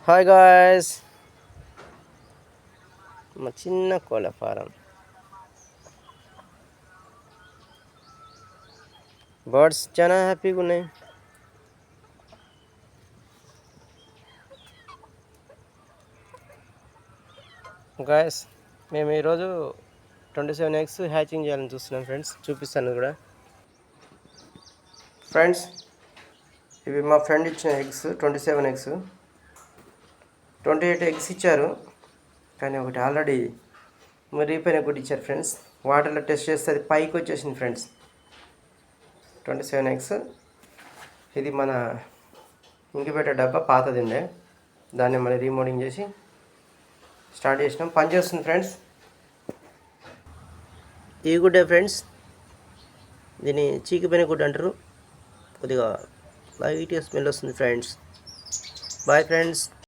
Hi guys, మా చిన్న కోళ్ళ ఫారం. బర్డ్స్ చాలా హ్యాపీగా ఉన్నాయి. గాయస్, మేము ఈరోజు 27 ఎగ్స్ హ్యాచింగ్ చేయాలని చూస్తున్నాం ఫ్రెండ్స్. చూపిస్తాను కూడా ఫ్రెండ్స్. ఇవి మా ఫ్రెండ్ ఇచ్చిన ఎగ్స్, 27 ఎగ్స్. 28 ఎగ్స్ ఇచ్చారు, కానీ ఒకటి ఆల్రెడీ మురిగిపోయిన గుడ్డి ఇచ్చారు ఫ్రెండ్స్. వాటర్లో టెస్ట్ చేస్తే అది పైకి వచ్చేసింది ఫ్రెండ్స్. 27 ఎగ్స్. ఇది మన ఇంక్యుబేటర్ డబ్బా పాతది ఉండే, దాన్ని మళ్ళీ రీమోడింగ్ చేసి స్టార్ట్ చేసినాం. పనిచేస్తుంది ఫ్రెండ్స్. ఈ గుడ్డే ఫ్రెండ్స్, దీన్ని చీకిపోయిన గుడ్డ అంటారు. కొద్దిగా లైట్గా స్మెల్ వస్తుంది ఫ్రెండ్స్. Bye friends.